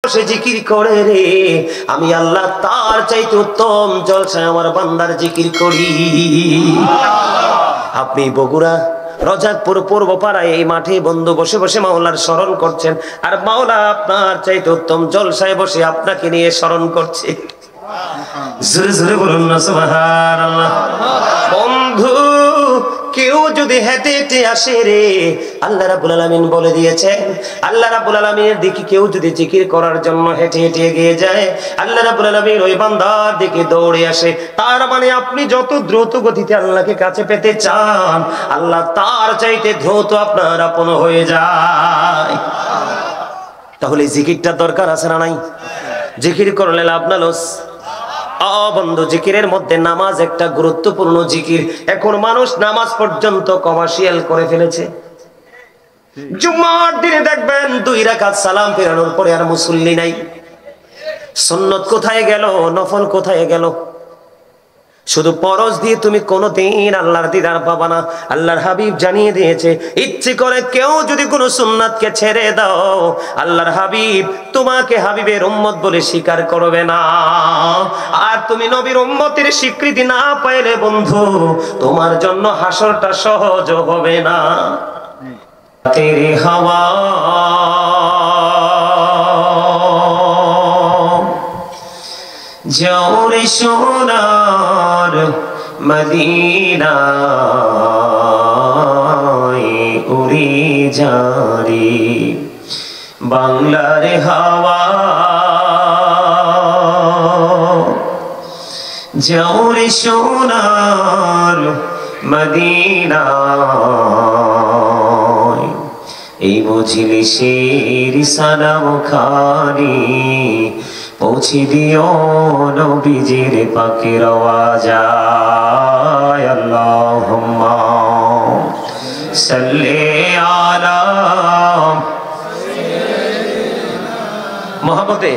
বসে জিকির করে রে, আমি আল্লাহ তার চাইতে উত্তম জলসায় আমার বান্দার জিকির করি। আপনি বগুড়া রজাকপুর পূর্ব পাড়ায় এই মাঠে বন্ধু বসে বসে মাওলার স্মরণ করছেন, আর মাওলা আপনার চাইতে উত্তম জলসায় বসে আপনাকে নিয়ে স্মরণ করছে। জোরে জোরে বলুন না সুবহানাল্লাহ। বন্ধু, কেউ যদি হেঁটে হেঁটে আসে রে, আল্লাহ রাব্বুল আলামিন বলে দিয়েছেন, আল্লাহ রাব্বুল আলামিনের দিকে কেউ যদি জিকির করার জন্য হেঁটে হেঁটে এগিয়ে যায়, আল্লাহ রাব্বুল আলামিন ওই বান্দার দিকে দৌড়ে আসে। তার মানে আপনি যত দ্রুত গতিতে আল্লাহকে কাছে পেতে চান, আল্লাহ তার চাইতে দ্রুত আপনার আপন হয়ে যায়। তাহলে জিকিরটা দরকার আছে না নাই? জিকির করলে লাভ না লস? বন্ধু, জিকিরের মধ্যে নামাজ একটা গুরুত্বপূর্ণ জিকির। এখন মানুষ নামাজ পর্যন্ত কমার্শিয়াল করে ফেলেছে। জুম্মার দিনে দেখবেন 2 রাকাত সালাম ফেরানোর পরে আর মুসল্লি নাই। সুন্নত কোথায় গেল? নফল কোথায় গেল? শুধু পরশ দিয়ে তুমি কোনোদিন আল্লাহর দিদার পাবা না। আল্লাহর হাবিব জানিয়ে দিয়েছে, ইচ্ছে করে কেউ যদি কোনো সুন্নাতকে ছেড়ে দাও, আল্লাহর হাবিব তোমাকে হাবিবের উম্মত বলে স্বীকার করবে না। আর তুমি নবীর উম্মতের স্বীকৃতি না পাইলে বন্ধু, তোমার জন্য হাসরটা সহজ হবে না। তেরে হাওয়া জৌরে সোনার মদিনায় উড়ে যারে, বাংলার হাওয়া জৌরে সোনার মদিনায়, এই মজলিসের সালাম খানি পৌঁছে দিও নবীজির পাকের আওয়াজায়। আল্লাহুম্মা সাল্লি আলা মুহাম্মদে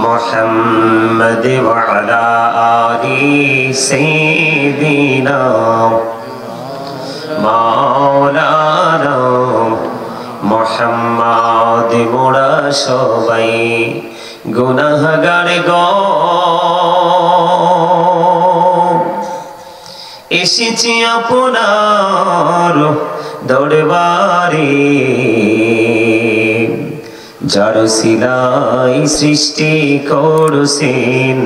মুহাম্মদ ওয়া আলা আলি সাইয়্যিদিনা মাওলানা মুহাম্মদ। মোরা সবাই গুনাহগার গো, এসেছি আপনার দরবারে, যার সিলাই সৃষ্টি করছেন,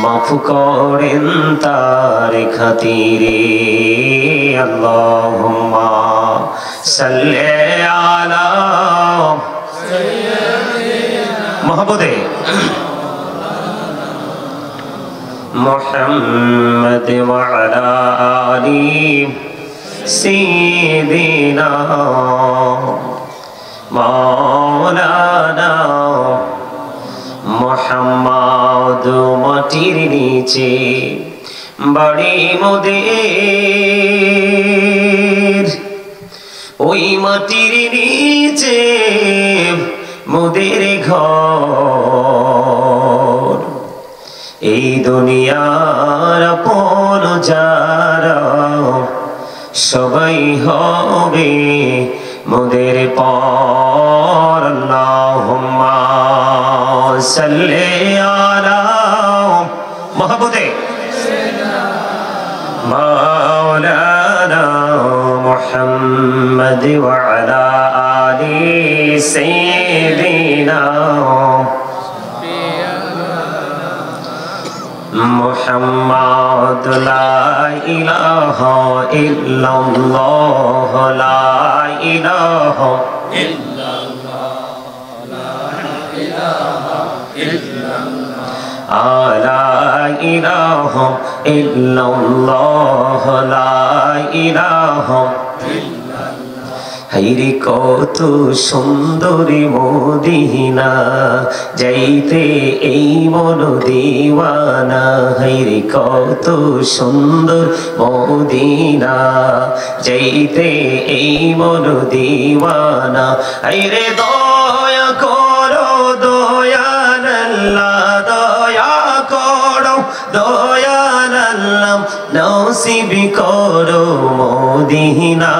মাফ করেন তার খাতিরে। আল্লাহুম্মা সাল্লি আলা মুহাম্মদে মুহাম্মদ ওয়া আলা আলি সাইয়্যিদিনা মাওলানা মুহাম্মদ। মাটির নিচে বাড়ি মোদের, ওই মাটির নিচে মোদের ঘর, এই দুনিয়ার আপন যারা সবাই হবে মোদের পর। আল্লাহুম্মা সাল্লি আলা মুহাম্মদে মাওলানা মুহাম্মদ ওয়া আলা আলি সাইয়্যিদিনা মুহাম্মদ। লা ইলাহা ইল্লাল্লাহ, লা ইলাহা ইল্লাল্লাহ, লা ইলাহা ইল্লাল্লাহ, লা ইলাহা ইল্লাল্লাহ, লা ইলাহা ইল্লাল্লাহ। হাইরে কত সুন্দরী মদিনা, যাইতে এই মন দিওয়ানা। হাইরে কত সুন্দর মদিনা, যাইতে এই মন দিওয়ানা। হাইরে দয়া করো দয়াল আল্লাহ, দয়া করো দয়াল আল্লাহ, নসিব করো মদিনা।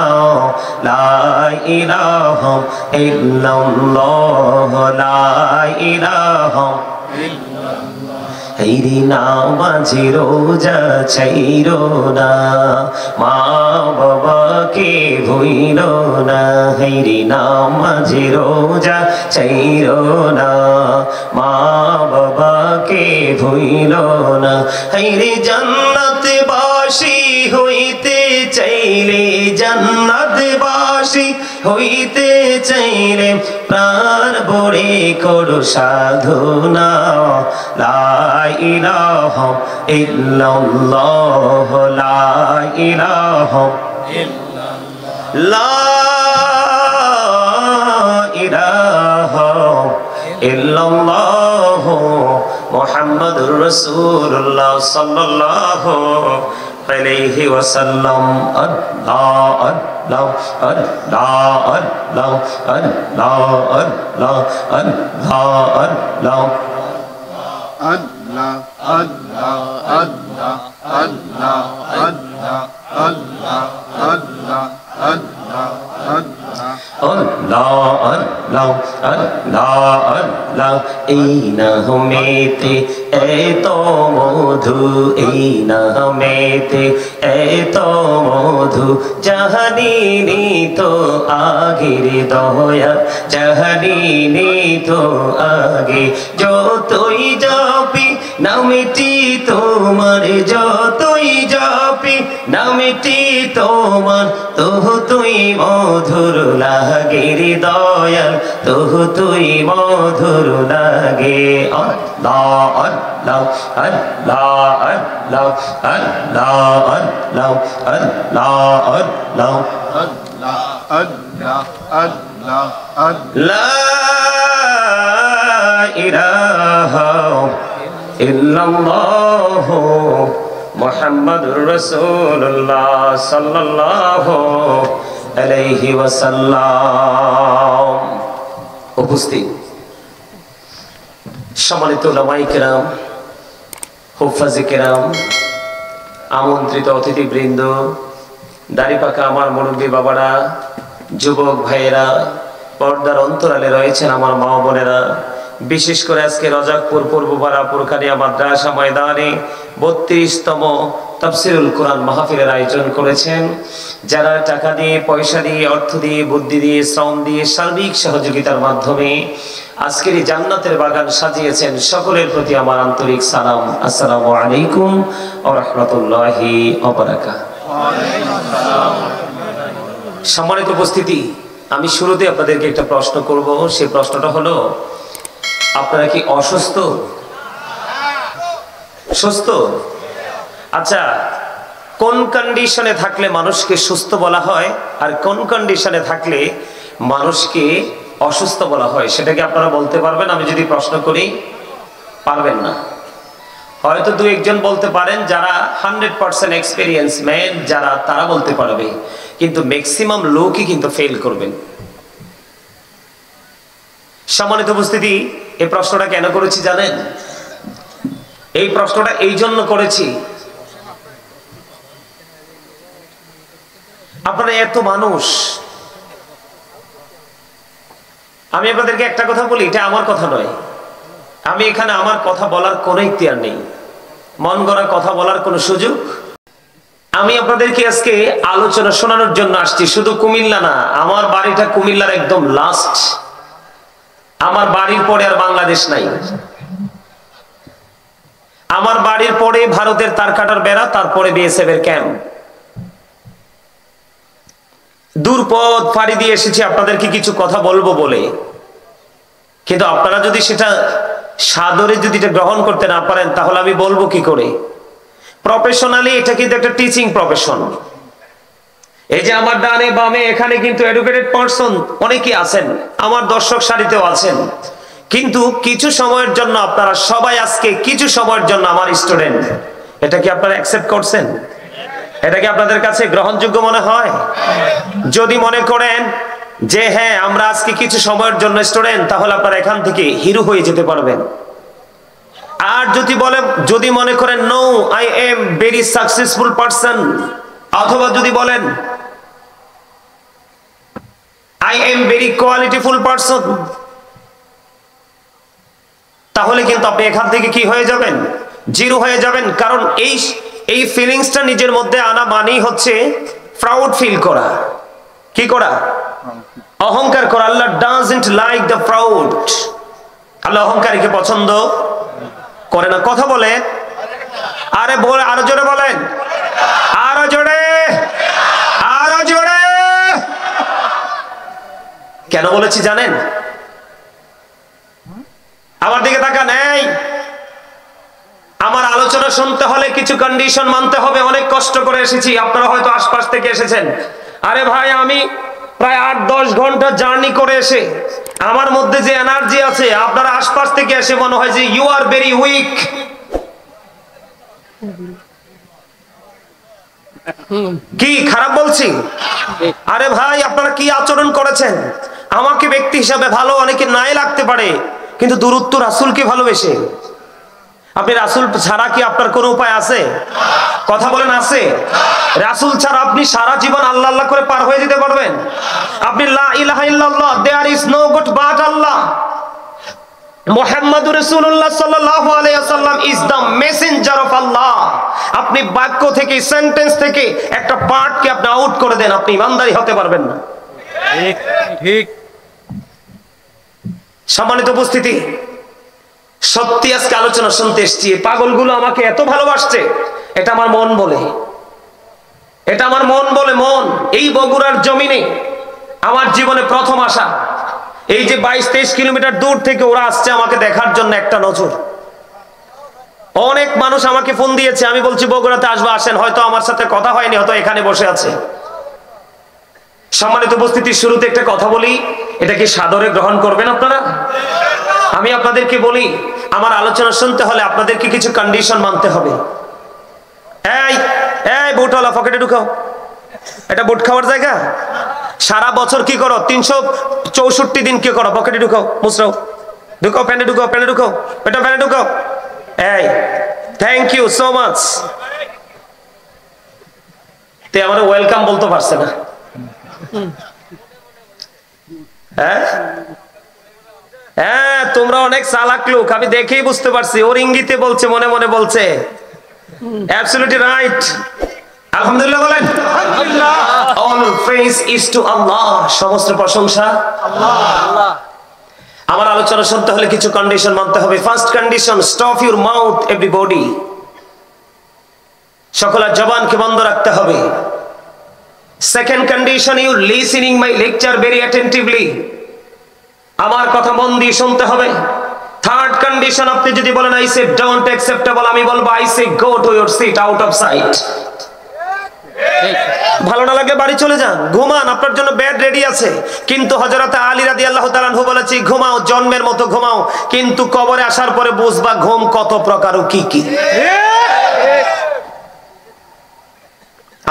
লা ইলাহা ইল্লাল্লাহ লা ইলাহা হেরি নামাজি রোজা ছাইরো না মা বাবাকে ভুইলো না হেরি নামাজি রোজা ছাইরো না মা বাবাকে ভুইলো না হেরি জান্নাতবাসী হইতে চাইলে জান্নাতবাসী হইতে চাইলে প্রাণ ভরে করো সাধনা লা ইলাহা ইল্লাল্লাহ লা ইলাহা ইল্লাল্লাহ লা ইলাহা ইল্লাল্লাহ মুহাম্মাদুর রাসূলুল্লাহ সাল্লাল্লাহু আলাইহি ওয়াসাল্লাম আল্লাহ আল্লাহ আল্লাহ আল্লাহ আল্লাহ আল্লাহ আল্লাহ আল্লাহ Allah, Allah, Allah, Allah, Allah, Allah, Allah, Allah. এই নামেতে এত মধু এই নামেতে এত মধু জাহানিনি তো আগের দয়া জাহানিনি তো আগে যতই যাবি নামটি তোমার যতই যাবি নামটি তোমার তহু তুই মধুর লাগে রে দয়াল তহু তুই মধুর লাগে আল্লাহ আল্লাহ আল্লাহ আল্লাহ আল্লাহ আল্লাহ আল্লাহ আল্লাহ Allah, Allah, Allah. লা ইলাহা ইল্লাল্লাহ মুহাম্মাদুর রাসূলুল্লাহ সাল্লাল্লাহু আলাইহি ওয়াসাল্লাম। উপস্থিত সম্মানিত উলামায়ে কেরাম, হুফাজে কেরাম, আমন্ত্রিত অতিথিবৃন্দ, দাড়িপাকা আমার মুরব্বী বাবারা, যুবক ভাইয়েরা, পর্দার অন্তরালে রয়েছেন আমার মা বোনেরা, বিশেষ করে আজকে রজাকপুর পূর্বপাড়া পুরখানিয়া মাদ্রাসা ময়দানে 32তম তাফসীরুল কোরআন মাহফিলের আয়োজন করেছেন। যারা টাকা দিয়ে, পয়সা দিয়ে, অর্থ দিয়ে, বুদ্ধি দিয়ে, শ্রম দিয়ে, সার্বিক সহযোগিতার মাধ্যমে আজকের এই জান্নাতের বাগান সাজিয়েছেন, সকলের প্রতি আমার আন্তরিক সালাম। আসসালামু আলাইকুম ওয়া রাহমাতুল্লাহি ওয়া বারাকাতুহু। সম্মানিত উপস্থিতি, আমি শুরুতে আপনাদেরকে একটা প্রশ্ন করব। সেই প্রশ্নটা হলো, আপনারা কি অসুস্থ? সুস্থ? আচ্ছা, কোন কন্ডিশনে থাকলে মানুষকে সুস্থ বলা হয় আর কোন কন্ডিশনে থাকলে মানুষকে অসুস্থ বলা হয়, সেটা কি আপনারা বলতে পারবেন? আমি যদি প্রশ্ন করি, পারবেন না। হয়তো দু একজন বলতে পারেন, যারা 100% এক্সপেরিয়েন্স ম্যান যারা, তারা বলতে পারবে, কিন্তু ম্যাক্সিমাম লোকই কিন্তু ফেল করবেন। সম্মানিত উপস্থিতি, এই প্রশ্নটা কেন করেছি জানেন? এই প্রশ্নটা এই জন্য করেছি, আপনারা এত মানুষ, আমি আপনাদেরকে একটা কথা বলি, এটা আমার কথা নয়, আমি এখানে আমার কথা বলার কোনো ইখতিয়ার নেই, মন গড়া কথা বলার কোনো সুযোগ। আমি আপনাদেরকে আজকে আলোচনা শোনানোর জন্য আসছি। শুধু কুমিল্লা না, আমার বাড়িটা কুমিল্লার একদম লাস্ট, আমার বাড়ির পরে আর বাংলাদেশ নাই। আমার বাড়ির পরে ভারতের তারকাটার বেড়া, তারপরে বিএসএফ এর ক্যাম্প। দূরপথ পাড়ি দিয়ে এসেছি আপনাদেরকে কিছু কথা বলবো বলে, কিন্তু আপনারা যদি সেটা সাদরে যদি এটা গ্রহণ করতে না পারেন, তাহলে আমি বলবো কি করে? প্রফেশনালি এটা কিন্তু একটা টিচিং প্রফেশন। এই যে আমার ডানে বামে এখানে কিন্তু এডুকেটেড পারসন অনেকেই আছেন, আমার দর্শক সারিতেও আছেন, কিন্তু কিছু সময়ের জন্য আপনারা সবাই আজকে কিছু সময়ের জন্য আমার স্টুডেন্ট। এটা কি আপনারা অ্যাকসেপ্ট করছেন? এটা কি আপনাদের কাছে গ্রহণযোগ্য মনে হয়? যদি মনে করেন যে হ্যাঁ আমরা আজকে কিছু সময়ের জন্য স্টুডেন্ট, তাহলে আপনারা এখান থেকে হিরো হয়ে যেতে পারবেন। আর যদি মনে করেন no, I am very successful person, অথবা যদি বলেন I am very qualityful person, তাহলে কিন্তু আপনি এখান থেকে কি হয়ে যাবেন? জিরো হয়ে যাবেন। কারণ এই ফিলিংসটা নিজের মধ্যে আনা মানেই হচ্ছে প্রাউড ফিল করা। কি করা? অহংকার করা। আল্লাহ ডাজন্ট লাইক দ্য প্রাউড। আল্লাহ অহংকারীকে পছন্দ করে না। কথা বলেন, আরে বলে আরো জোরে বলেন, আরো জোরে, আরো জোরে। কেন বলেছি জানেন? আমার দিকে তাকান। এই আমার আলোচনা শুনতে হলে কিছু কন্ডিশন মানতে হবে। অনেক কষ্ট করে এসেছি, আপনারা হয়তো আশপাশ থেকে এসেছেন। আরে ভাই, আমি প্রায় 8-10 ঘন্টা জার্নি করে এসে আমার মধ্যে যে এনার্জি আছে, আপনারা আশপাশ থেকে এসে মনে হয় যে ইউ আর ভেরি উইক। কি খারাপ বলছি? আরে ভাই, আপনারা কি আচরণ করেছেন? আমাকে ব্যক্তি হিসাবে ভালো অনেকে নাই লাগতে পারে, কিন্তু দূরত্ব রাসূলকে ভালোবেসে আপনি রাসূল ছাড়া কি আপনার কোনো উপায় আছে? কথা বলেন, আছে? রাসূল ছাড়া আপনি সারা জীবন আল্লাহ আল্লাহ করে পার হয়ে যেতে পারবেন? আপনি লা ইলাহা ইল্লাল্লাহ, there is no God but Allah, মুহাম্মাদুর রাসূলুল্লাহ সাল্লাল্লাহু আলাইহি ওয়াসাল্লাম is the messenger of Allah. আপনি বাক্য থেকে, সেন্টেন্স থেকে একটা পার্টকে আপনি আউট করে দেন, আপনি ইমানদারি হতে পারবেন না। ঠিক ঠিক। সম্মানিত উপস্থিতি, সত্যি আজকে আলোচনা শুনতে এসেছি। পাগলগুলো আমাকে এত ভালোবাসছে, এটা আমার মন বলে, এটা আমার মন বলে। মন এই বগুড়ার জমিনে আমার জীবনে প্রথম আসা। এই যে 22-23 কিলোমিটার দূর থেকে ওরা আসছে আমাকে দেখার জন্য একটা নজর। অনেক মানুষ আমাকে ফোন দিয়েছে, আমি বলছি বগুড়াতে আসবো, আসেন। হয়তো আমার সাথে কথা হয়নি, হয়তো এখানে বসে আছে। সম্মানিত উপস্থিতি, শুরুতে একটা কথা বলি, এটা কি সাদরে গ্রহণ করবেন আপনারা? আমি আপনাদেরকে বলি, আমার আলোচনা শুনতে হলে আপনাদেরকে কিছু কন্ডিশন মানতে হবে। এই এই বুটওয়ালা, পকেটে ঢুকাও। এটা বুট খাওয়ার জায়গা? সারা বছর কি করো? 364 দিন কি করো? পকেটে ঢুকাও, মুসরাও, ঢুকাও, প্যান্টে ঢুকাও, প্যান্টে ঢুকাও, এটা প্যান্টে ঢুকাও। এই থ্যাংক ইউ সো মাচ। তে আমার ওয়েলকাম বলতে পারছে না। হ্যাঁ হ্যাঁ, তোমরা অনেক চালাক লোক, আমি দেখেই বুঝতে পারছি। ওর ইঙ্গিতে বলছে, মনে মনে বলছে। Absolutely right. আলহামদুলিল্লাহ বলেন। অল প্রেজ ইজ টু আল্লাহ। সমস্ত প্রশংসা আল্লাহ। আমার আলোচনা শুনতে হলে কিছু কন্ডিশন মানতে হবে। First condition, stop your mouth everybody. সকলের জবানকে বন্ধ রাখতে হবে। Second condition, you listening my lecture very attentively. আমার কথা মন দিয়ে শুনতে হবে। থার্ড কন্ডিশন, আপনি যদি বলেন আই সে ডোন্ট অ্যাকসেপ্টেবল, আমি বলবো I say go to your seat, out of sight. ভালো না লাগলে বাড়ি চলে যান, ঘুমান, আপনার জন্য বেড রেডি আছে। কিন্তু হযরত আলী রাদিয়াল্লাহু তাআলা আনহু বলেছে, ঘুমাও, জন্মের মতো ঘুমাও, কিন্তু কবরে আসার পরে বুঝবা ঘুম কত প্রকার ও কি কি।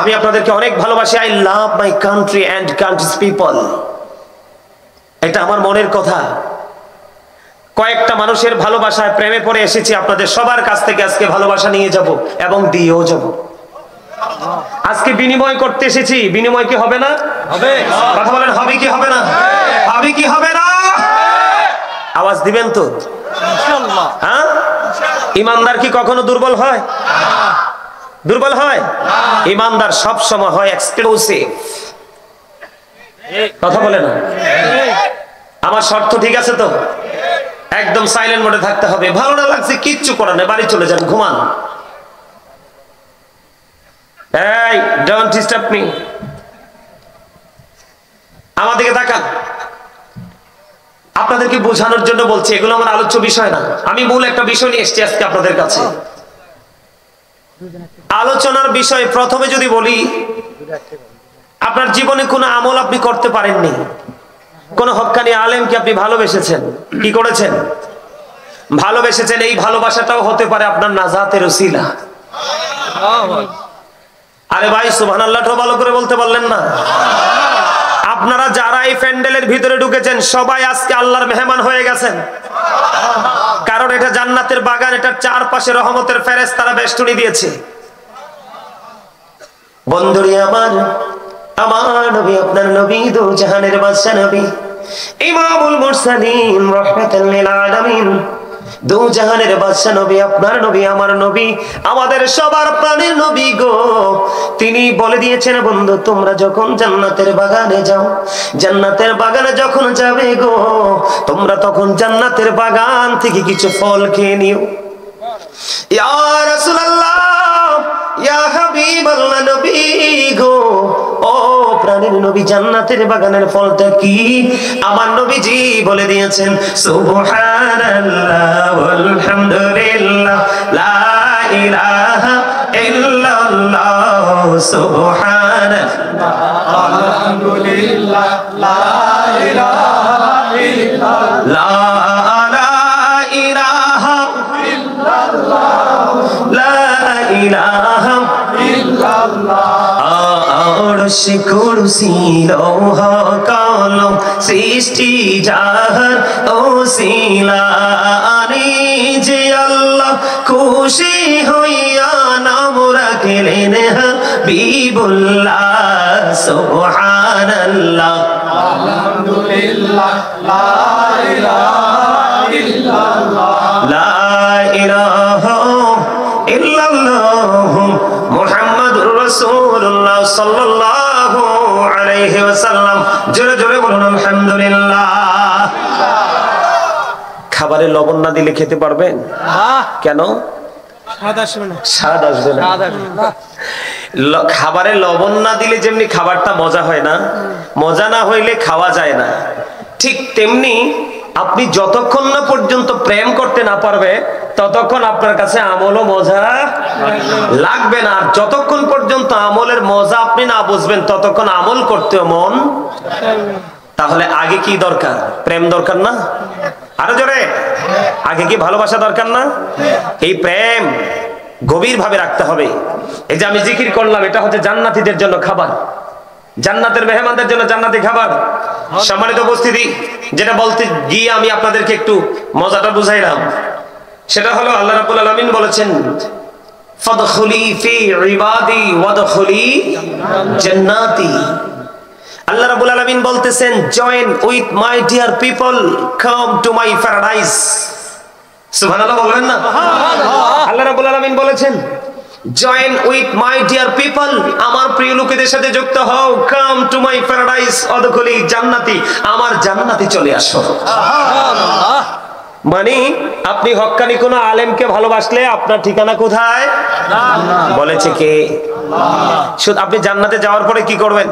আমি আপনাদেরকে অনেক ভালোবাসি। I love my country and countries people. এটা আমার মনের কথা। কয়েকটা মানুষের ভালোবাসায় প্রেমে পড়ে এসেছি। আপনাদের সবার কাছ থেকে আজকে ভালোবাসা নিয়ে যাব এবং দিয়েও যাব। আজকে বিনিময় করতে এসেছি। বিনিময় কি হবে না? হবে। কথা বলেন, হবে কি হবে না? হবে কি হবে না? আওয়াজ দিবেন তো ইনশাআল্লাহ। হ্যাঁ, ইমানদার কি কখনো দুর্বল হয়? দুর্বল হয়? ইমানদার সব সময় হয় এক্সক্লুসিভ। কথা বলে না? আমার শর্ত ঠিক আছে তো? একদম সাইলেন্ট মোডে থাকতে হবে। ভালো না লাগছে কিচ্ছু করার নেই, বাড়ি চলে যান, ঘুমান। এই ডোন্ট ডিস্টার্ব মি। আমার দিকে তাকান। আপনাদেরকে বোঝানোর জন্য বলছি, এগুলো আমার আলোচ্য বিষয় না। আমি মূল একটা বিষয় নিয়ে এসেছি আজকে আপনাদের কাছে। আলোচনার বিষয় প্রথমে যদি বলি, আপনার জীবনে কোনো আমল আপনি করতে পারেননি, কোন হক্কানি আলেমকে আপনি ভালোবেসেছেন, কি করেছেন? ভালোবেসেছেন। এই ভালোবাসাটাও হতে পারে আপনার নাজাতের ওসিলা। আরে ভাই সুবহানাল্লাহ ভালো করে বলতে পারলেন না? আপনারা যারা এই প্যান্ডেলের ভিতরে ঢুকেছেন সবাই আজকে আল্লাহর মেহমান হয়ে গেছেন। কারণ এটা জান্নাতের বাগান, এটার চারপাশে রহমতের ফেরেশতারা বেষ্টনী দিয়েছে। বন্ধুরি আমার, আমার নবী আপনার নবী দু জাহানের বাদশা নবী ইমামুল মুরসালিন রাহমাতাল লিল আলামিন দু জাহানের বাদশা নবী আপনার নবী আমার নবী আমাদের সবার প্রাণের নবী গো তিনি বলে দিয়েছেন বন্ধু তোমরা যখন জান্নাতের বাগানে যাও জান্নাতের বাগানে যখন যাবে গো তোমরা তখন জান্নাতের বাগান থেকে কিছু ফল খেয়ে নিও ইয়া রাসূলুল্লাহ ইয়া হাবিবাল্লাহ নবী গো ও প্রাণের নবী জান্নাতের বাগানের ফলটা কি আমার নবীজি বলে দিয়েছেন সুবহানাল্লাহ ওয়ালহামদুলিল্লাহ লা ইলাহা ইল্লাল্লাহ সুবহানাল্লাহ আলহামদুলিল্লাহ লা ইলাহা ইল্লাল্লাহ লা ইলাহা ইল্লাল্লাহ লা ইলাহা ইল্লাল্লাহ আরশ কুরসি লৌহ কলম সৃষ্টি জাহান ওসিলা যে আল্লাহ খুশি হইয়া নাম রাখলেন হাবিবুল্লাহ সুবহানাল্লাহ আলহামদুলিল্লাহ লা ইলাহা ইল্লাল্লাহ লা ইলাহা ইল্লাল্লাহ মুহাম্মাদুর রাসূলুল্লাহ সাল্লাল্লাহু আলাইহি ওয়াসাল্লাম জোরে জোরে বলুন আলহামদুলিল্লাহ খাবারে লবণ না দিলে খেতে পারবেন কেন স্বাদ আসবে না খাবারে লবণ না দিলে যেমনি খাবারটা মজা হয় না মজা না হইলে খাওয়া যায় না ঠিক তেমনি আপনি যতক্ষণ না পর্যন্ত প্রেম করতে না পারবে ততক্ষণ আপনার কাছে আমলও মজা লাগবে না আর যতক্ষণ পর্যন্ত আমলের মজা আপনি না বুঝবেন ততক্ষণ আমল করতে মন তাহলে আগে কি দরকার প্রেম দরকার না আরো জোরে আগে কি ভালোবাসা দরকার না এই প্রেম গভীর ভাবে রাখতে হবে এই যে আমি জিকির করলাম এটা হচ্ছে জান্নাতীদের জন্য খাবার জান্নাতের মেহমানদের জন্য জান্নাতি খাবার সম্মানিত উপস্থিতি যেটা বলতে গিয়ে আমি আপনাদেরকে একটু মজাটা বুঝাইলাম সেটা হলো আল্লাহ রাব্বুল আলামিন বলেছেন ফাদখুলি ফি ইবাদি ওয়াদখুলি জান্নাতি আল্লাহ রাব্বুল আলামিন বলতেছেন join with my dear people come to my paradise সুবহানাল্লাহ বলবেন না আল্লাহ রাব্বুল আলামিন বলেছেন join with my dear people আমার প্রিয় লোকেদের সাথে যুক্ত হও কাম টু মাই প্যারাডাইস ওয়াদখুলি জান্নাতি আমার জান্নাতে চলে আসো সুবহানাল্লাহ মানে আপনি হক্কানি কোন আলেমকে ভালোবাসলে আপনার ঠিকানা কোথায় বলেছে কে শুধু আপনি জান্নাতে যাওয়ার পরে কি করবেন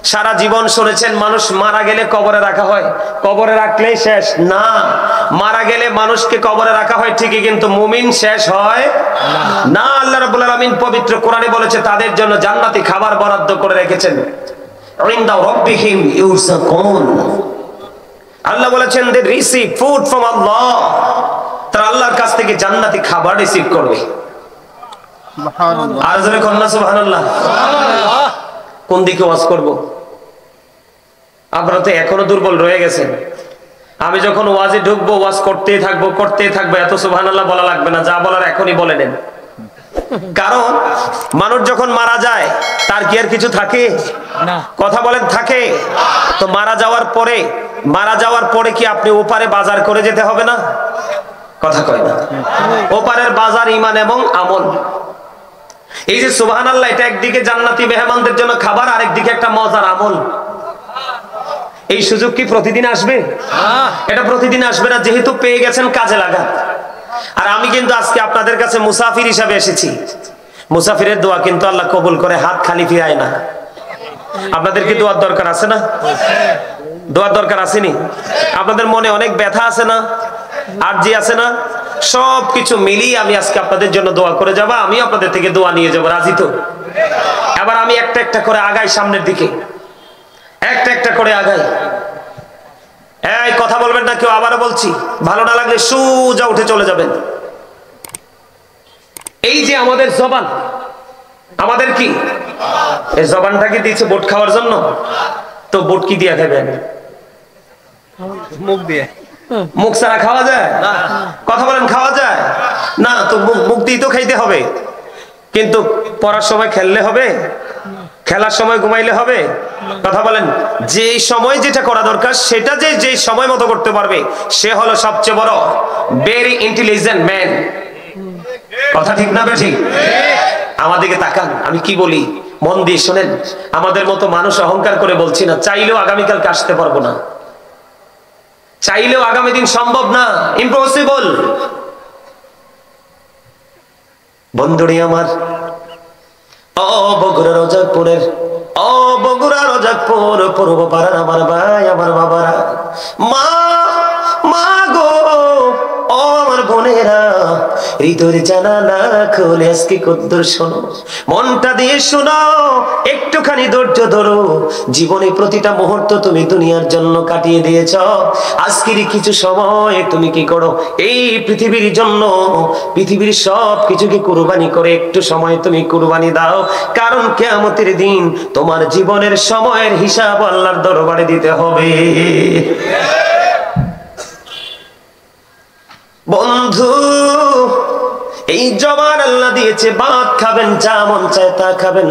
সারা জীবন শুনেছেন মানুষ মারা গেলে কবরে রাখা হয় কবরে রাখলেই শেষ না মারা গেলে মানুষকে কবরে রাখা হয় ঠিকই কিন্তু মুমিন শেষ হয় না আল্লাহ রাব্বুল আলামিন পবিত্র কোরআনে বলেছে তাদের জন্য জান্নাতি খাবার বরাদ্দ করে রেখেছেন ইনদা রাব্বিহিম ইউরযাকুন আল্লাহ বলেছেন দে রিসিভ ফুড ফ্রম আল্লাহ তারা আল্লাহর কাছ থেকে জান্নাতি খাবার রিসিভ করবে সুবহানাল্লাহ আর জোরে কন্না সুবহানাল্লাহ সুবহানাল্লাহ কোন দিকে ওয়াজ করব আপনারা তো এখনো দুর্বল রয়ে গেছেন আমি যখন ওয়াজে ঢুকবো ওয়াজ করতেই থাকবো এত সুবহানাল্লাহ বলা লাগবে না যা বলার এখনই বলে নেন কারণ মানুষ যখন মারা যায় তার কি আর কিছু থাকে না কথা বলেন থাকে তো মারা যাওয়ার পরে কি আপনি ওপারে বাজার করে যেতে হবে না কথা কয় না ওপারের বাজার ঈমান এবং আমল এই যে সুবহানাল্লাহ এটা একদিকে জান্নাতি মেহমানদের জন্য খাবার আরেকদিকে একটা মজার আমল এই সুযোগ কি প্রতিদিন আসবে এটা প্রতিদিন আসবে না যেহেতু পেয়ে গেছেন কাজে লাগা আর আমি কিন্তু আজকে আপনাদের কাছে মুসাফির হিসাবে এসেছি মুসাফিরের দোয়া কিন্তু আল্লাহ কবুল করে হাত খালি ফিরায় না আপনাদের কি দোয়ার দরকার আছে না দোয়ার দরকার আসেনি আপনাদের মনে অনেক ব্যথা আছে না আরজি আছে না সবকিছু মিলিয়ে আমি আজকে আপনাদের জন্য দোয়া করে যাব আমি আপনাদের থেকে দোয়া নিয়ে যাব রাজি তো এবার আমি একটা একটা করে আগাই সামনের দিকে একটা একটা করে আগাই এই কথা বলবেন না কেউ আবারও বলছি ভালো না লাগলে সোজা উঠে চলে যাবেন এই যে আমাদের জবান আমাদের কি এই জবানটা কি দিয়েছে বুট খাওয়ার জন্য তো বুট কি দিয়ে খাবেন মুখ দিয়ে মুখ ছাড়া খাওয়া যায় কথা বলেন খাওয়া যায় না তো মুখ দিয়ে তো খাইতে হবে কিন্তু পড়ার সময় খেললে হবে খেলার সময় ঘুমাইলে হবে? কথা বলেন। যে সময় যেটা করা দরকার সেটা যে সময় মতো করতে পারবে সে হলো সবচেয়ে বড় ভেরি ইন্টেলিজেন্ট ম্যান। কথা ঠিক না বেঠিক? আমাদেরকে তাকান, আমি কি বলি মন দিয়ে শোনেন। আমাদের মতো মানুষ অহংকার করে বলছি না, চাইলেও আগামীকালকে আসতে পারবো না, চাইলেও আগামী দিন সম্ভব না, ইম্পসিবল। বন্ধুরি আমার, ও বগুড়া রোজাকপুরের, ও বগুড়া রোজাকপুর পূর্ব পাড়ার আমার ভাই আমার বাবারা, মা মা গো, ও আমার বোনেরা, হৃদয়ের জানালা খুলে আজকে কদ্দুর শোনো, মনটা দিয়ে শোনো, একটুখানি ধৈর্য ধরো। জীবনে প্রতিটা মুহূর্ত তুমি দুনিয়ার জন্য কাটিয়ে দিয়েছ, আজকের কিছু সময় তুমি কি করো এই পৃথিবীর জন্য, পৃথিবীর সব কিছুকে কুরবানি করে একটু সময় তুমি কুরবানি দাও, কারণ কিয়ামতের দিন তোমার জীবনের সময়ের হিসাব আল্লাহর দরবারে দিতে হবে। বন্ধু, এই জবান আল্লাহ দিয়েছে, ভাত খাবেন, যা মন চায় তা খাবেন,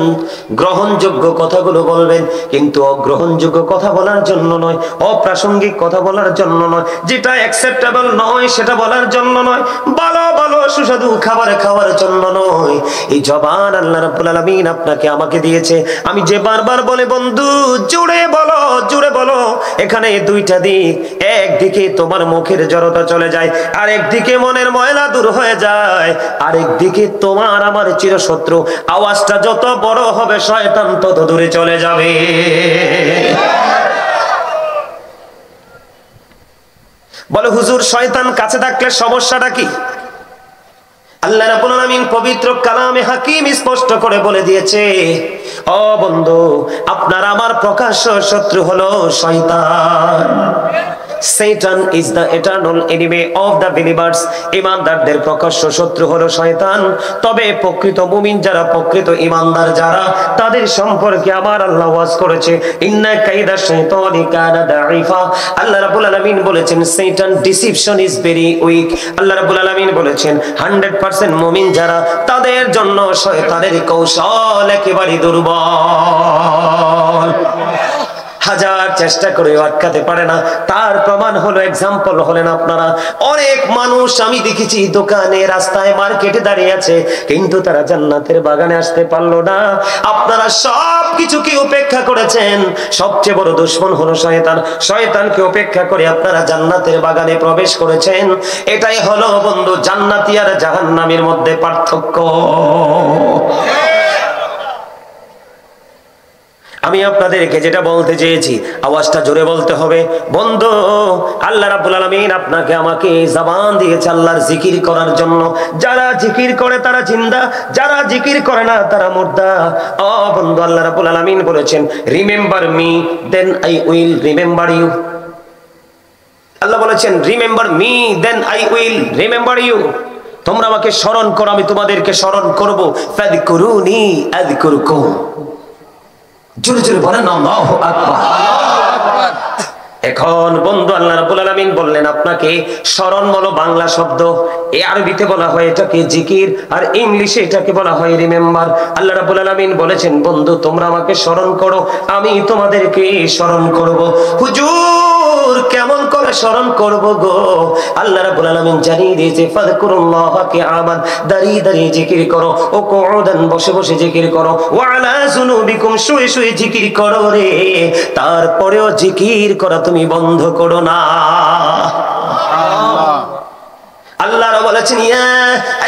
গ্রহণযোগ্য কথাগুলো বলবেন, কিন্তু অগ্রহণযোগ্য কথা বলার জন্য নয়, অপ্রাসঙ্গিক কথা বলার জন্য নয়, যেটা অ্যাকসেপ্টেবল নয় সেটা বলার জন্য নয়, ভালো ভালো সুস্বাদু খাবার খাওয়ার জন্য নয়। এই জবান আল্লাহ রাব্বুল আলামিন আপনাকে আমাকে দিয়েছে। আমি যে বারবার বলে বন্ধু জুড়ে বলো, জুড়ে বলো, এখানে দুইটা দিক, একদিকে তোমার মুখের জড়তা চলে যায়, আর একদিকে মনের ময়লা দূর হয়ে যায়, আরেকদিকে তোমার আমার চিরশত্রু। আওয়াজটা যত বড় হবে শয়তান তত দূরে চলে যাবে। বলে হুজুর শয়তান কাছে থাকলে সমস্যাটা কি? আল্লাহ রাব্বুল আলামিন পবিত্র কালামে হাকিম স্পষ্ট করে বলে দিয়েছে, ও বন্ধু, আপনার আমার প্রকাশ্য শত্রু হলো শয়তান। Satan is the eternal enemy of the believers. ইমানদারদের প্রকাশ্য শত্রু হলো শয়তান। তবে প্রকৃত মুমিন যারা, প্রকৃত ইমানদার যারা, তাদের সম্পর্কে আমার আল্লাহ ওয়াজ করেছে, ইন্না কাইদা শাইতানি কানা দাঈফা। আল্লাহ রাব্বুল আলামিন বলেছেন শয়তান ডিসিপশন ইজ ভেরি উইক। আল্লাহ রাব্বুল আলামিন বলেছেন 100% মুমিন যারা, তাদের জন্য শয়তানের কৌশল একেবারে দুর্বল। হাজার চেষ্টা করে আটকাতে পারে না। তার প্রমাণ হলো, এক্সাম্পল হলেন আপনারা। অনেক মানুষ আমি দেখেছি দোকানে, রাস্তায়, মার্কেটে দাঁড়িয়ে আছে, কিন্তু তারা জান্নাতের বাগানে আসতে পারলো না। আপনারা সব কিছুকে উপেক্ষা করেছেন, সবচেয়ে বড় দুশমন হলো শয়তান। শয়তানকে উপেক্ষা করে আপনারা জান্নাতের বাগানে প্রবেশ করেছেন। এটাই হলো বন্ধু জান্নাতি আর জাহান্নামের মধ্যে পার্থক্য। আমি আপনাদেরকে যেটা বলতে চেয়েছি, আওয়াজটা জোরে বলতে হবে। বন্ধু, আল্লাহ রাব্বুল আলামিন আপনাকে আমাকে জবান দিয়েছে আল্লাহর জিকির করার জন্য। যারা জিকির করে তারা জিন্দা, যারা জিকির করে না তারা মুর্দা। ও বন্ধু, আল্লাহ রাব্বুল আলামিন বলেছেন, remember me then I will remember you. Allah বলেছেন, remember me then I will remember you. তোমরা আমাকে স্মরণ করো, আমি তোমাদেরকে স্মরণ করব। ফাযকুরুনি আযকুরকুম। জোরে জোরে বলেন আল্লাহু আকবার। এখন বন্ধু আল্লাহ রাব্বুল আলামিন বললেন আপনাকে স্মরণ বলো বাংলা শব্দ, এই আরবিতে বলা হয় এটাকে জিকির, আর ইংলিশে এটাকে বলা হয় রিমেম্বার। আল্লাহ রাব্বুল আলামিন বলেছেন, বন্ধু তোমরা আমাকে স্মরণ করো, আমি তোমাদেরকে স্মরণ করব। হুজুর কেমন করে স্মরণ করব গো? আল্লাহ রাব্বুল আলামিন জানিয়ে দিয়েছে, ফাযকুরুল্লাহা কিয়ামান, দাঁড়িয়ে দাঁড়িয়ে জিকির করো, ও কুউদান বসে বসে জিকির করো, ওয়া আলা যুনুবিকুম শুয়ে শুয়ে জিকির করো রে। তারপরেও জিকির করা তুমি বন্ধ করো না। আল্লাহ বলেছেন, ইয়া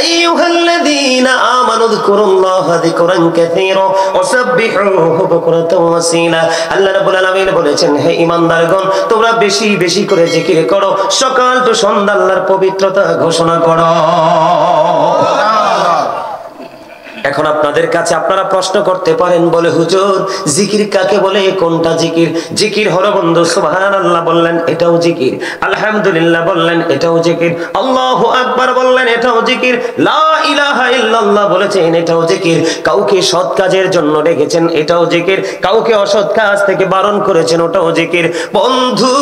আইয়ুহাল্লাযীনা আমানু যকুরুল্লাহা যিকরান কাসীরা ওয়াসাব্বিহুহু বুকরাতাও ওয়া আসীলা। আল্লাহ রাব্বুল আলামিন বলেছেন, হে ঈমানদারগণ, তোমরা বেশি বেশি করে জিকির করো, সকাল তো সন্ধ্যা আল্লাহর পবিত্রতা ঘোষণা করো। এখন আপনাদের কাছে আপনারা প্রশ্ন করতে পারেন, বলে হুজুর জিকির কাকে বলে, কোনটা জিকির? জিকির হলো বন্ধু সুবহানাল্লাহ বললেন, এটাও জিকির। আলহামদুলিল্লাহ বললেন, এটাও জিকির। আল্লাহু আকবার বললেন, এটাও জিকির। লা ইলাহা ইল্লাল্লাহ বলেছেন, এটাও জিকির। কাউকে সৎ কাজের জন্য ডেকেছেন, এটাও জিকির। কাউকে অসৎ কাজ থেকে বারণ করেছেন, ওটাও জিকির। বন্ধু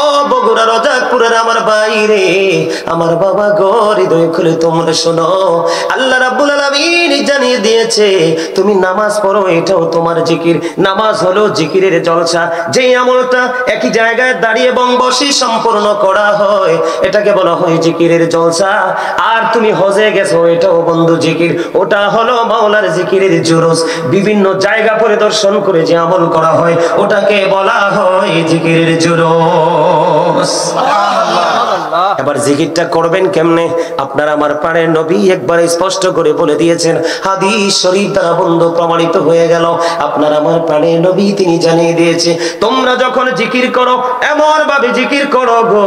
ও বগুড়া রোজাকপুরের আমার বাইরে, আমার বাবা গো, হৃদয় খুলে তোমরা শোনো, আল্লাহ রাব্বুল আলামিন জানিয়ে দিয়েছে তুমি নামাজ পড়ো, এটাও তোমার জিকির। নামাজ হলো জিকিরের জলসা, যেই আমলটা একই জায়গায় দাঁড়িয়ে এবং বসে সম্পূর্ণ করা হয় এটাকে বলা হয় জিকিরের জলসা। আর তুমি হজে গেছো, এটাও বন্ধু জিকির, ওটা হলো মাওলার জিকিরের জুরুস। বিভিন্ন জায়গা পরিদর্শন করে যে আমল করা হয় ওটাকে বলা হয় জিকিরের জুরুস। এবার জিকিরটা করবেন কেমনে? আপনারা আমার পাড়ের নবী একবার স্পষ্ট করে বলে দিয়েছেন, হাদিস শরীফ দ্বারা বন্ধু প্রমাণিত হয়ে গেল। আপনারা আমার পাড়ের নবী তিনি জানিয়ে দিয়েছে, তোমরা যখন জিকির করো এমন ভাবে জিকির করো গো,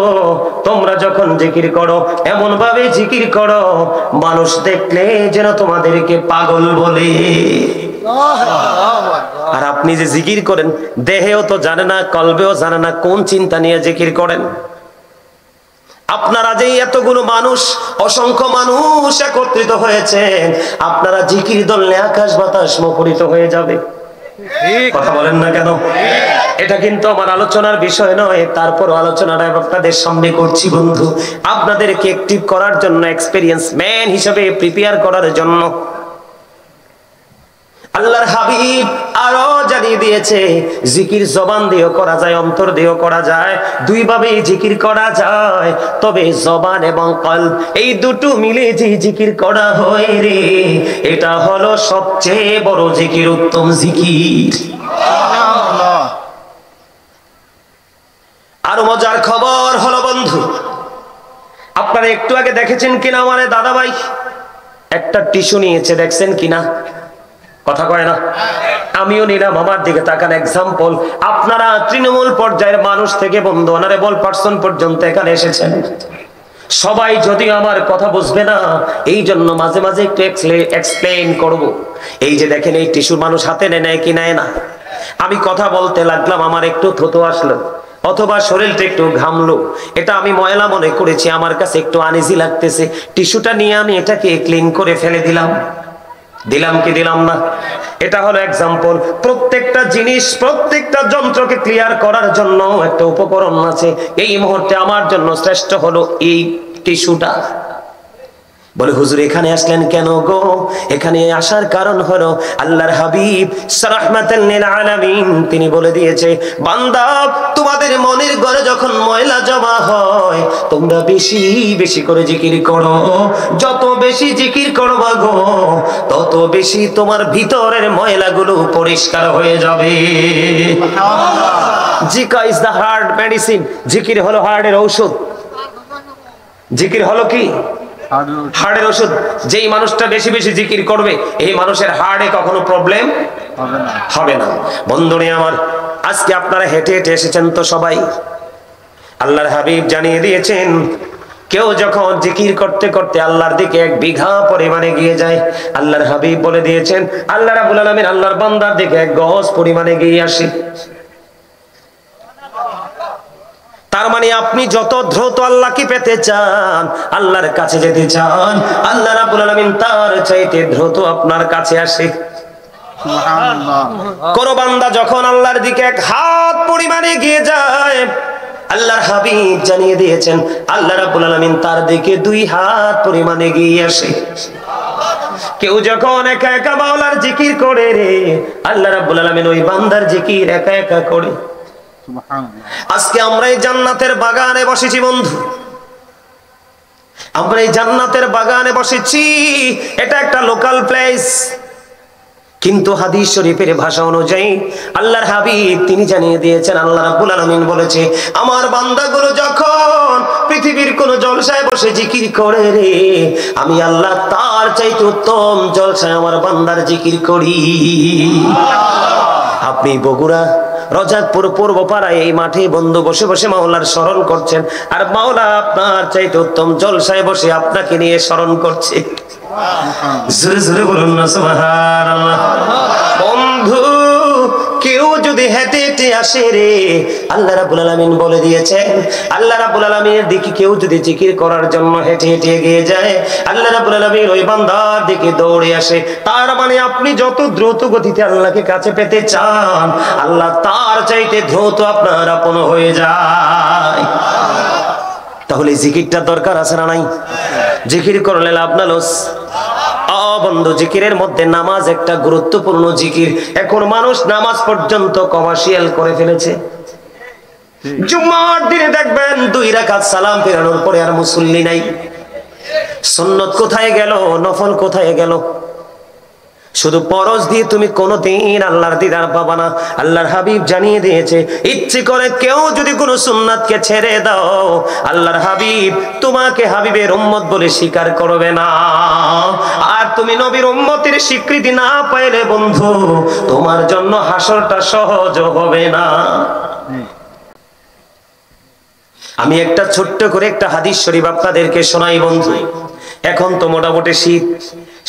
তোমরা যখন জিকির করো এমন ভাবে জিকির করো মানুষ দেখলে যেন তোমাদেরকে পাগল বলে। আর আপনি যে জিকির করেন দেহেও তো জানে না, কলবেও জানে না কোন চিন্তা নিয়ে জিকির করেন। আপনারা যে এতগুলো মানুষ, অসংখ্য মানুষ একত্রিত হয়েছেন, আপনারা জিকির ধরলে আকাশ বাতাস মুখরিত হয়ে যাবে। কথা বলেন না কেন? এটা কিন্তু আমার আলোচনার বিষয় নয়, তারপর আলোচনাটা আপনাদের সামনে করছি বন্ধু, আপনাদেরকে অ্যাক্টিভ করার জন্য, এক্সপেরিয়েন্স ম্যান হিসেবে প্রিপেয়ার করার জন্য। আল্লাহর হাবিব আরো জানিয়ে দিয়েছে জিকির জবান দিয়েও করা যায়, অন্তর দিয়েও করা যায়, দুই ভাবেই জিকির করা যায়। তবে জবান এবং কলব এই দুটো মিলে যে জিকির করা হয় রে, এটা হলো সবচেয়ে বড় জিকির, উত্তম জিকির। আরো মজার খবর হলো বন্ধু, আপনারা একটু আগে দেখেছেন কিনা আমার দাদা ভাই একটা টিস্যু নিয়েছে, দেখছেন কিনা? কথা কয় না? আমিও নিলাম, আমার দিকে তাকান। এক্সাম্পল, আপনারা তৃণমূল পর্যায়ের মানুষ থেকে বন্ধু অনারেবল পার্সন পর্যন্ত এখানে এসেছেন, সবাই যদি আমার কথা বুঝবে না, এই জন্য মাঝে মাঝে একটু এক্সপ্লেইন করব। এই যে দেখেন এই টিস্যু মানুষ হাতে নেয় কি নেয় না, আমি কথা বলতে লাগলাম, আমার একটু থুতু আসলো অথবা শরীরটা একটু ঘামলো, এটা আমি ময়লা মনে করেছি, আমার কাছে একটু আনইজি লাগতেছে, টিস্যুটা নিয়ে আমি এটাকে ক্লিন করে ফেলে দিলাম। দিলাম কি দিলাম না? এটা হলো এক্সাম্পল। প্রত্যেকটা জিনিস, প্রত্যেকটা যন্ত্রকে ক্লিয়ার করার জন্য একটা উপকরণ আছে। এই মুহূর্তে আমার জন্য শ্রেষ্ঠ হলো এই টিস্যুটা। বলে হুজুর এখানে আসলেন কেন গো? এখানে আসার কারণ হলো আল্লাহর হাবিব রাহমাতাল লিল আলামিন তিনি বলে দিয়েছে, বান্দা তোমাদের মনের ঘরে যখন ময়লা জমা হয় তোমরা বেশি বেশি করে জিকির করো, যত বেশি জিকির করবা গো তত বেশি তোমার ভিতরের ময়লাগুলো পরিষ্কার হয়ে যাবে। জিকির ইজ দা হার্ট মেডিসিন, জিকির হলো হার্টের ঔষধ। জিকির হলো কি? হার্টের ওষুধ। যেই মানুষটা বেশি বেশি জিকির করবে এই মানুষের হার্টে কখনো প্রবলেম হবে না। বন্ধুরে আমার, আজকে আপনারা হেঁটে হেঁটে এসেছেন তো সবাই, আল্লাহর হাবিব জানিয়ে দিয়েছেন কেউ যখন জিকির করতে করতে আল্লাহর দিকে 1 বিঘা পরিমাণে গিয়ে যায়, আল্লাহর হাবিব বলে দিয়েছেন আল্লাহ রাব্বুল আলামিন আল্লাহর বান্দার দিকে 1 গজ পরিমাণে গিয়ে আসে। তার মানে আপনি যত দ্রুত আল্লাহকে পেতে চান, আল্লাহর কাছে যেতে চান, আল্লাহ রাব্বুল আলামিন তার চাইতে দ্রুত আপনার কাছে আসে। সুবহানাল্লাহ। কোন বান্দা যখন আল্লাহর দিকে 1 হাত পরিমাণে এগিয়ে যায়, আল্লাহর হাবিব জানিয়ে দিয়েছেন আল্লাহ রাব্বুল আলামিন তার দিকে 2 হাত পরিমাণে এগিয়ে আসে। কেউ যখন একা একা মাওলার জিকির করে রে, আল্লাহ রাব্বুল আলামিন ওই বান্দার জিকির একা একা করে। আজকে আমরা এই জান্নাতের বাগানে বসেছি বন্ধু, আমরা এই জান্নাতের বাগানে বসেছি, এটা একটা লোকাল প্লেস, কিন্তু হাদিস শরীফের ভাষা অনুযায়ী আল্লাহর হাবিব তিনি জানিয়ে দিয়েছেন আল্লাহ রাব্বুল আলামিন বলেছে আমার বান্দাগুলো যখন পৃথিবীর কোন জলসায় বসে জিকির করে রে, আমি আল্লাহ তার চাইতে উত্তম জলসায় আমার বান্দার জিকির করি। আপনি বগুড়া রজাকপুর পূর্ব পাড়ায় এই মাঠে বন্ধু বসে বসে মাওলার স্মরণ করছেন, আর মাওলা আপনার চাইতে উত্তম জলসায় বসে আপনাকে নিয়ে স্মরণ করছে। জোরে জোরে বলুন না সুবহানাল্লাহ। বন্ধু কেউ যদি হেঁটে হেঁটে আসে রে, আল্লাহ রাব্বুল আলামিন বলে দিয়েছেন আল্লাহ রাব্বুল আলামিনের দিকে কেউ যদি জিকির করার জন্য হেঁটে হেঁটে এগিয়ে যায়, আল্লাহ রাব্বুল আলামিন ওই বান্দার দিকে দৌড়ে আসে। তার মানে আপনি যত দ্রুত গতিতে আল্লাহকে কাছে পেতে চান, আল্লাহ তার চাইতে দ্রুত আপনার আপন হয়ে যায়। তাহলে জিকিরটা দরকার আছে না নাই? জিকির করলে লাভ না লস? বন্ধু, জিকিরের মধ্যে নামাজ একটা গুরুত্বপূর্ণ জিকির। এখন মানুষ নামাজ পর্যন্ত কমার্শিয়াল করে ফেলেছে। জুম্মার দিনে দেখবেন 2 রাকাত সালাম ফেরানোর পরে আর মুসল্লি নাই। সুন্নত কোথায় গেল, নফল কোথায় গেল? শুধু পরশ দিয়ে তুমি কোনোদিন আল্লাহর দিদার পাবা না। আল্লাহর হাবিব জানিয়ে দিয়েছে, ইচ্ছে করে কেউ যদি কোনো সুন্নাতকে ছেড়ে দাও, আল্লাহর হাবিব তোমাকে হাবিবের উম্মত বলে স্বীকার করবে না। আর তুমি নবীর উম্মতের স্বীকৃতি না পাইলে বন্ধু, তোমার জন্য হাসরটা সহজ হবে না। আমি একটা ছোট্ট করে একটা হাদিস শরীফ আপনাদেরকে শোনাই বন্ধু। এখন তো মোটামুটি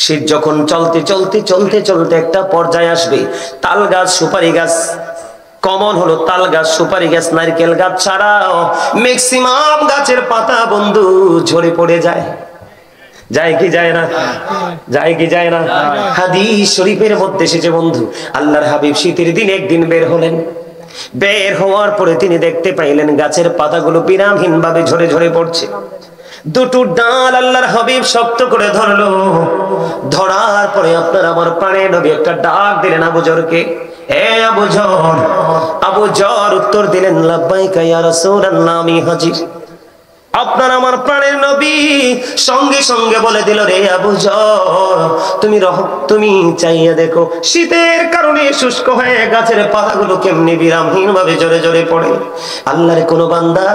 শীত যখন চলতে চলতে চলতে চলতে একটা পর্যায়ে আসবে, তাল গাছ, সুপারি গাছ কমন হলো, তাল গাছ, সুপারি গাছ, নারকেল গাছ ছাড়াও ম্যাক্সিমাম গাছের পাতা বন্ধু ঝরে পড়ে যায়। যায় কি যায় না? যায় কি যায় না? হাদিস শরীফের মধ্যে এসেছে বন্ধু, আল্লাহর হাবিব শীতের দিন একদিন বের হলেন। বের হওয়ার পরে তিনি দেখতে পাইলেন গাছের পাতাগুলো বিরামহীন ভাবে ঝরে ঝরে পড়ছে। দুটো ডাল আল্লাহর হাবিব শক্ত করে ধরলো। ধরার পরে আপনার আমার প্রাণের নবী একটা ডাক দিলেন আবু জরকে, হে আবু জর। আবু জর উত্তর দিলেন, লাব্বাইকা ইয়া রাসূলুল্লাহ, আমি হাজির। আপনার আমার প্রাণের নবী সঙ্গে সঙ্গে বলে দিল, রে আবু জর, তুমি চাইয়া দেখো, শীতের কারণে শুষ্ক হয়ে গাছের পাতাগুলো কেমনি বিরামহীন ভাবে জোরে জোরে পড়ে। আল্লাহর কোন বান্দা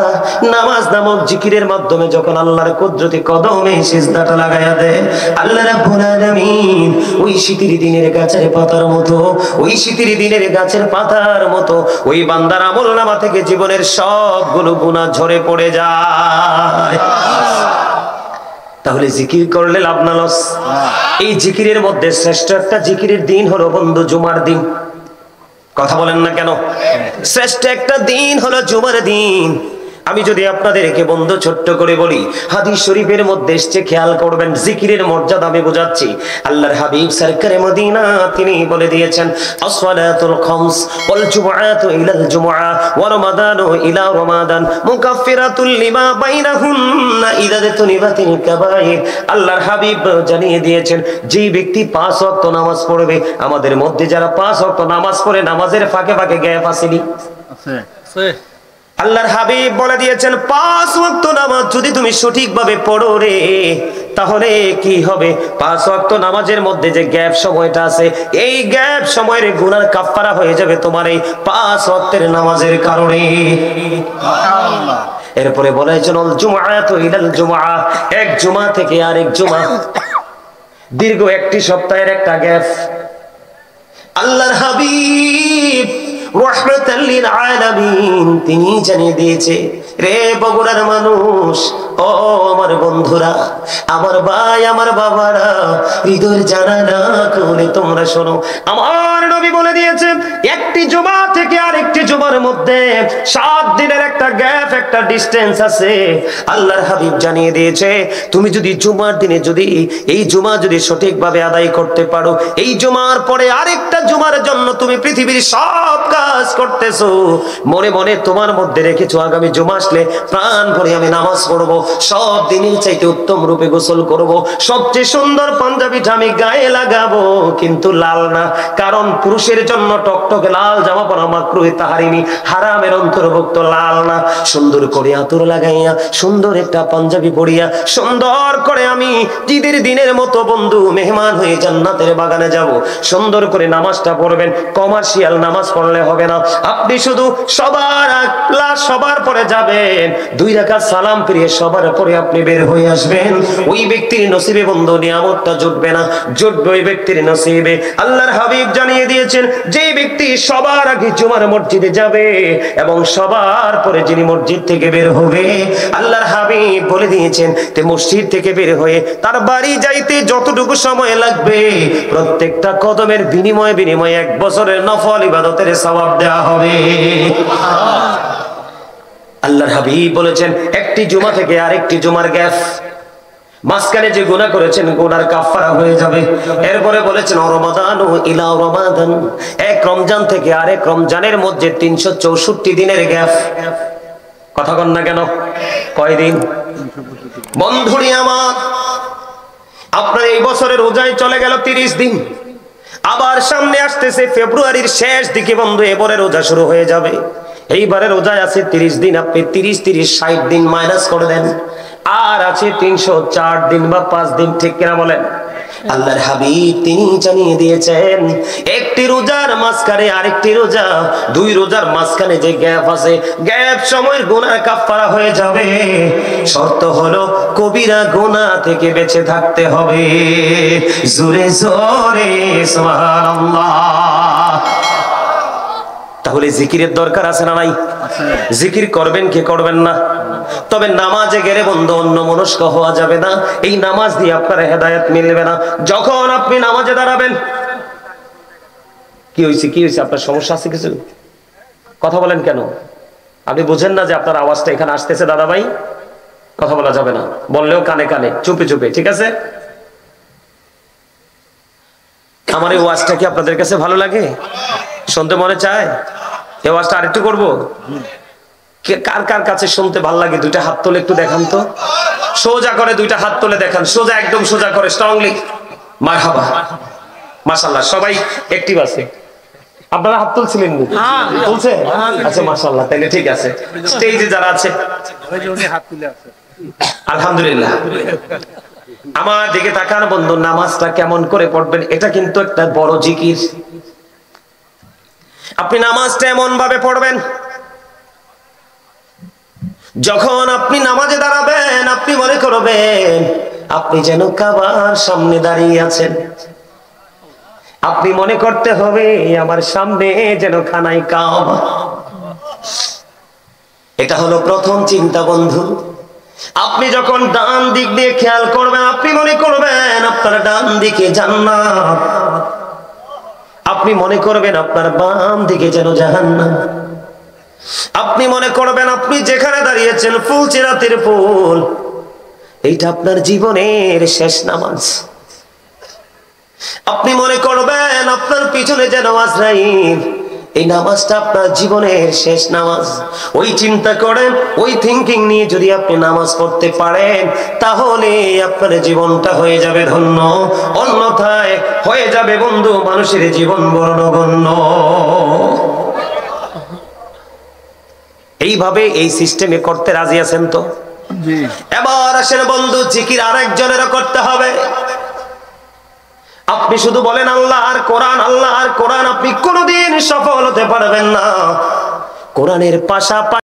নামাজ নামক জিকিরের মাধ্যমে যখন আল্লাহর কুদরতি কদমে সিজদাটা লাগায়া দেয়, আল্লাহ রাব্বুল আলামিন ওই শীতের দিনের গাছের পাতার মতো, ওই শীতের দিনের গাছের পাতার মতো ওই বান্দার আমলনামা থেকে জীবনের সবগুলো গুনাহ ঝরে পড়ে যায়। তাহলে জিকির করলে লাভ না লস? এই জিকিরের মধ্যে শ্রেষ্ঠ একটা জিকিরের দিন হলো বন্ধু জুমার দিন। কথা বলেন না কেন? শ্রেষ্ঠ একটা দিন হলো জুমার দিন। আমি যদি আপনাদেরকে বন্ধু ছোট্ট করে বলি, হাদিস শরীফের মধ্যে এসেছে, খেয়াল করবেন, জিকিরের মর্যাদা আমি বোঝাচ্ছি। আল্লাহর হাবিব সরকারে মদিনা তিনি বলে দিয়েছেন, আসসালাতুল খামস ওয়াল জুমআতু ইলাল জুমআ ওয়া রমাদানু ইলা রমাদান মুকাফফিরাতুল লিমা বাইনাহুন্না ইযা তুনিবাতিল কাবাইর। আল্লাহর হাবিব জানিয়ে দিয়েছেন, যে ব্যক্তি 5 ওয়াক্ত নামাজ পড়বে, আমাদের মধ্যে যারা 5 ওয়াক্ত নামাজ পড়ে নামাজের ফাঁকে ফাঁকে গ্যাপ আসেনি? আছে। আল্লাহর হাবিব বলে দিয়েছেন, 5 ওয়াক্ত নামাজ যদি তুমি সঠিকভাবে পড়ো রে, তাহলে কি হবে? 5 ওয়াক্ত নামাজের মধ্যে যে গ্যাপ সময়টা আছে, এই গ্যাপ সময়ের গুনাহ কাফারা হয়ে যাবে তোমার এই 5 ওয়াক্তের নামাজের কারণে। এরপরে বলেছেন, আল জুমআতু ইলাল জুমআ, এক জুমা থেকে আরেক জুমা, দীর্ঘ একটি সপ্তাহের একটা গ্যাপ। আল্লাহর হাবিব রাহমাতাল লিল আলামিন তিনি জানিয়ে দিয়েছে, রে বগুড়ার মানুষ, ও আমার বন্ধুরা, আমার ভাই, আমার বাবারা, হৃদয়ের জানালা খুলে তোমরা শোনো। আমার নবী বলে দিয়েছে, একটি জুমা থেকে আরেকটি জুমার মধ্যে 7 দিনের একটা গ্যাপ, একটা ডিসটেন্স আছে। আল্লাহর হাবিব জানিয়ে দিয়েছে, তুমি যদি জুমার দিনে যদি এই জুমা যদি সঠিকভাবে আদায় করতে পারো, এই জুমার পরে আরেকটা জুমার জন্য তুমি পৃথিবীর সব কাজ করতেছো, মনে মনে তোমার মধ্যে রেখেছো আগামী জুমা আসলে প্রাণ ভরে আমি নামাজ পড়বো, সব দিনের চাইতে উত্তম রূপে গোসল করব, সবচেয়ে সুন্দর পাঞ্জাবিটা আমি গায়ে লাগাবো, কিন্তু লাল না, কারণ পুরুষের জন্য টকটকে লাল জামা পরা মাকরুহ তাহরিমি, হারামের অন্তর্ভুক্ত লাল না। সুন্দর করে আতর লাগাইয়া, সুন্দর একটা পাঞ্জাবি পরিয়া, সুন্দর করে আমি ঈদের দিনের মতো বন্ধু মেহমান হয়ে জান্নাতের বাগানে যাব। সুন্দর করে নামাজটা পড়বেন। কমার্শিয়াল নামাজ পড়লে হবে না, আপনি শুধু সবার পরে যাবেন, 2 রাকাত সালাম ফিরিয়ে সবার পরে আপনি বের হয়ে আসবেন। ওই ব্যক্তির নসিবে বন্ধু নিয়ামতটা জুটবে না, জুটবে ওই ব্যক্তির নসিবে। আল্লাহর হাবিব জানিয়ে দিয়েছেন, যে ব্যক্তি সবার আগে জুমার মসজিদে যাবে এবং সবার পরে যিনি মসজিদ থেকে বের হবে, আল্লাহর হাবিব বলে দিয়েছেন, তে মসজিদ থেকে বের হয়ে তার বাড়ি যাইতে যতটুকু সময় লাগবে, প্রত্যেকটা কদমের বিনিময়ে 1 বছরের নফল ইবাদতের সওয়াব দেওয়া হবে। আল্লাহর হাবিব বলেছেন, একটি জুমা থেকে আরেকটি জুমার গ্যাপ, মাঝখানে যে গুনাহ করেছেন গুনার কাফারা হয়ে যাবে। এরপরে বলেছেন, রমাদানু ইলা রমাদান, এক রমজান থেকে আরেক রমজানের মধ্যে 364 দিনের গ্যাপ। কথা কন না কেন? কয় দিন? বন্ধুরি আমার, আপনার এই বছরের রোজায় চলে গেল 30 দিন, আবার সামনে আসতেছে ফেব্রুয়ারির শেষ দিকে বন্ধু এবারে রোজা শুরু হয়ে যাবে। এইবারে রোজায় আছে 30 দিন, আপনি 30-30-60 দিন মাইনাস করে দেন, আর আছে 304 দিন বা 5 দিন, ঠিক কিনা বলেন? আল্লাহর হাবিব তিনি জানিয়ে দিয়েছেন একটি রোজার মাঝখানে আরেকটি রোজা, 2 রোজার মাঝখানে যে গ্যাপ আছে, গ্যাপ সময়ের গুনাহ কাফারা হয়ে যাবে। শর্ত হলো কবিরা গুনাহ থেকে বেঁচে থাকতে হবে। জোরে জোরে সুবহানাল্লাহ। তাহলে জিকিরের দরকার আছে না নাই? জিকির করবেন কি করবেন না? তবে নামাজে গেলে বন্ধু অন্য মনস্ক হওয়া যাবে না। এই নামাজ দিয়ে আপনার হেদায়েত মিলবে না। যখন আপনি নামাজে দাঁড়াবেন, কি হয়েছে কি হয়েছে, আপনার সমস্যা আছে কিছু? কথা বলেন কেন? আপনি বুঝেন না যে আপনার আওয়াজটা এখানে আসতেছে? দাদা ভাই, কথা বলা যাবে না, বললেও কানে কানে চুপে চুপে, ঠিক আছে? আমার এই ওয়াজটা কি আপনাদের কাছে ভালো লাগে? শুনতে মনে চায়? এই ওয়াজটা আরেকটু করবো? কার কার কাছে শুনতে ভালো লাগে? 2টা হাত তুলে একটু দেখান তো। সোজা করে 2টা হাত তুলে দেখান, সোজা, একদম সোজা করে, স্ট্রংলি। মারহাবা, মাশাআল্লাহ, সবাই অ্যাক্টিভ আছে। আপনারা হাত তুলছিলেন? তুলছে? আচ্ছা মাশাআল্লাহ, তাহলে ঠিক আছে। স্টেজে যারা আছে আলহামদুলিল্লাহ। আমার দিকে তাকান বন্ধু, নামাজটা কেমন করে পড়বেন, এটা কিন্তু একটা বড় জিকির। আপনি নামাজটা এমন ভাবে পড়বেন, যখন আপনি নামাজে দাঁড়াবেন আপনি মনে করবেন আপনি যেন কাবার সামনে দাঁড়িয়ে আছেন। আপনি মনে করতে হবে আমার সামনে যেন খানায় কাবা। এটা হলো প্রথম চিন্তা বন্ধু। আপনি যখন ডান দিক দিয়ে খেয়াল করবেন আপনি মনে করবেন আপনার ডান দিকে জান্নাত, আপনি মনে করবেন আপনার বাম দিকে যেন জাহান্নাম। আপনি মনে করবেন আপনি যেখানে দাঁড়িয়েছেন ফুলচেরাতের ফুল, এইটা আপনার জীবনের শেষ নামাজ। আপনি মনে করবেন আপনার পিছনে যেন আজরাইল, এই নামাজটা আপনার জীবনের শেষ নামাজ। ওই চিন্তা করেন, ওই থিঙ্কিং নিয়ে যদি আপনি নামাজ পড়তে পারেন তাহলে আপনার জীবনটা হয়ে যাবে ধন্য, অন্যথায় হয়ে যাবে বন্ধু মানুষের জীবন বড় নগণ্য। এইভাবে এই সিস্টেমে করতে রাজি আছেন তো? এবার আসেন বন্ধু, জিকির আরেকজনেরও করতে হবে। আপনি শুধু বলেন আল্লাহ আর কোরআন, আল্লাহ আর কোরআন, আপনি কোনোদিন সফল হতে পারবেন না। কোরআনের পাশাপাশি